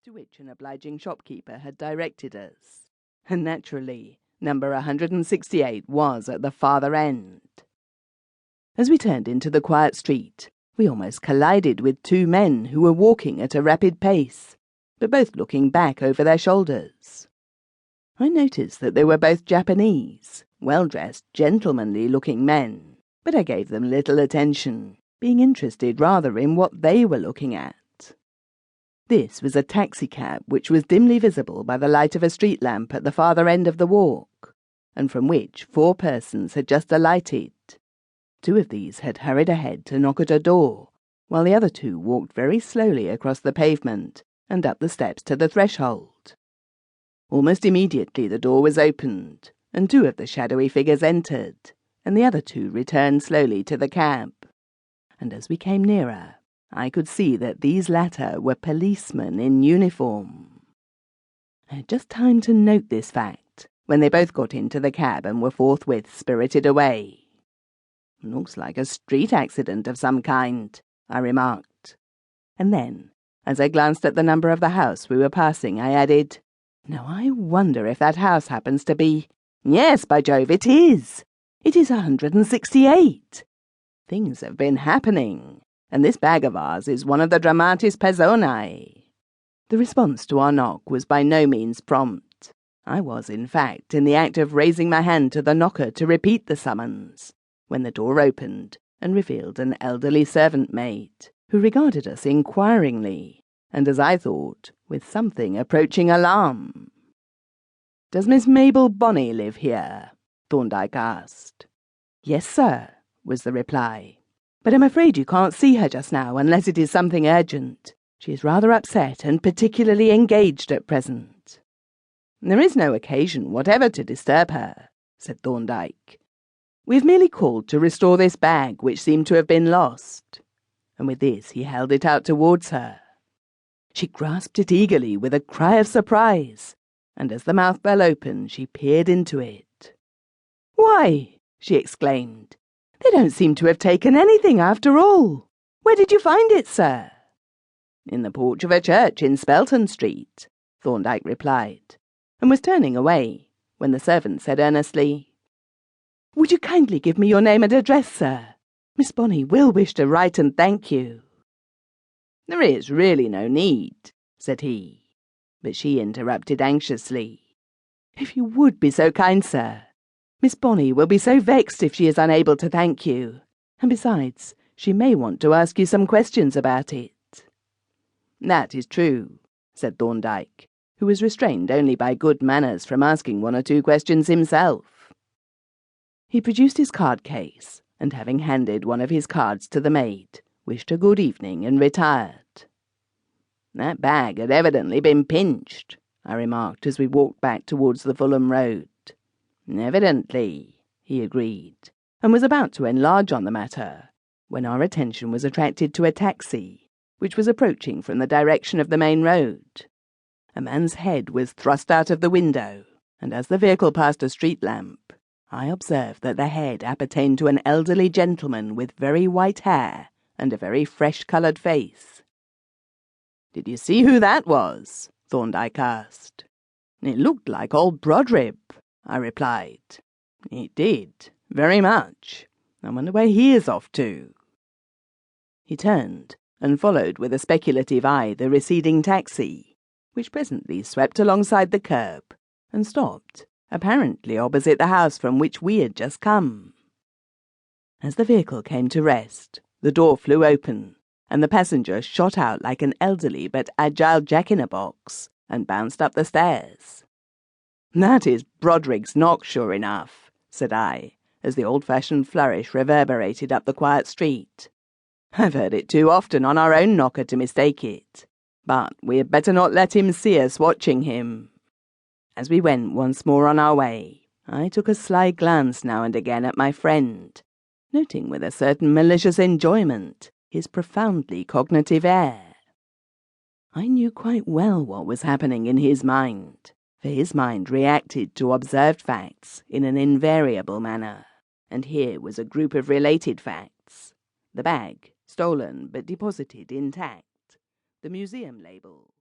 to which an obliging shopkeeper had directed us, and naturally, number 168 was at the farther end. As we turned into the quiet street, we almost collided with two men who were walking at a rapid pace, but both looking back over their shoulders. I noticed that they were both Japanese, well-dressed, gentlemanly-looking men, but I gave them little attention, being interested rather in what they were looking at. This was a taxicab which was dimly visible by the light of a street lamp at the farther end of the walk, and from which 4 persons had just alighted. 2 of these had hurried ahead to knock at a door, while the other 2 walked very slowly across the pavement and up the steps to the threshold. Almost immediately the door was opened, and 2 of the shadowy figures entered, and the other 2 returned slowly to the cab. And as we came nearer, I could see that these latter were policemen in uniform. I had just time to note this fact when they both got into the cab and were forthwith spirited away. "Looks like a street accident of some kind," I remarked. And then, as I glanced at the number of the house we were passing, I added, "Now I wonder if that house happens to be— Yes, by Jove, it is! It is 168! Things have been happening, and this bag of ours is one of the dramatis personae." The response to our knock was by no means prompt. I was, in fact, in the act of raising my hand to the knocker to repeat the summons, when the door opened and revealed an elderly servant-maid, who regarded us inquiringly, and, as I thought, with something approaching alarm. "Does Miss Mabel Bonney live here?" Thorndyke asked. "Yes, sir," was the reply. "But I'm afraid you can't see her just now unless it is something urgent. She is rather upset and particularly engaged at present." "There is no occasion whatever to disturb her," said Thorndyke. "We've merely called to restore this bag which seemed to have been lost." And with this he held it out towards her. She grasped it eagerly with a cry of surprise, and as the mouth fell open she peered into it. "Why," she exclaimed, "they don't seem to have taken anything after all. Where did you find it, sir?" "In the porch of a church in Spelton Street," Thorndyke replied, and was turning away, when the servant said earnestly, "Would you kindly give me your name and address, sir? Miss Bonney will wish to write and thank you." "There is really no need," said he, but she interrupted anxiously. "If you would be so kind, sir. Miss Bonney will be so vexed if she is unable to thank you, and besides, she may want to ask you some questions about it." "That is true," said Thorndyke, who was restrained only by good manners from asking 1 or 2 questions himself. He produced his card case, and having handed one of his cards to the maid, wished her good evening and retired. "That bag had evidently been pinched," I remarked as we walked back towards the Fulham Road. "Evidently," he agreed, and was about to enlarge on the matter, when our attention was attracted to a taxi, which was approaching from the direction of the main road. A man's head was thrust out of the window, and as the vehicle passed a street lamp, I observed that the head appertained to an elderly gentleman with very white hair and a very fresh-coloured face. "Did you see who that was?" Thorndyke asked. "It looked like old Brodrib," I replied. "It did, very much. I wonder where he is off to." He turned and followed with a speculative eye the receding taxi, which presently swept alongside the curb and stopped, apparently opposite the house from which we had just come. As the vehicle came to rest, the door flew open, and the passenger shot out like an elderly but agile jack-in-a-box and bounced up the stairs. "That is Broderick's knock, sure enough," said I, as the old-fashioned flourish reverberated up the quiet street. "I've heard it too often on our own knocker to mistake it, but we had better not let him see us watching him." As we went once more on our way, I took a sly glance now and again at my friend, noting with a certain malicious enjoyment his profoundly cognitive air. I knew quite well what was happening in his mind, for his mind reacted to observed facts in an invariable manner, and here was a group of related facts: the bag, stolen but deposited intact, the museum label,